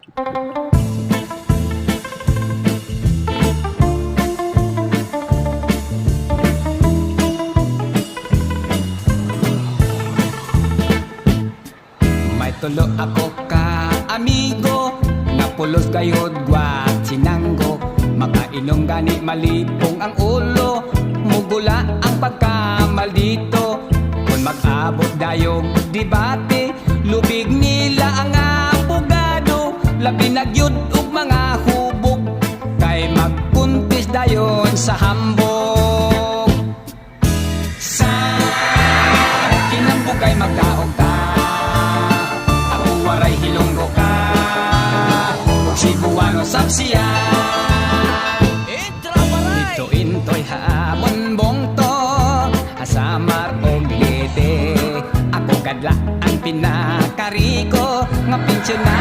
May tulo ako ka amigo, nga pulos gayod gwat sinanggo. Makainom gani malipong ang ulo, mugula ang pagkamaldito. Kung mag-abot dayong debate, lubig nila ang abogado. Labi nagyud ug mga hubog, kay magpuntis dayon sa hambog. Sa kinambog kay magkaog ka, ako waray hilonggo ka, Cebuano sapsiya. Ito intoy hamon bongto, asamar og lete. Ako kadla ang pinakariko, nga pensyon na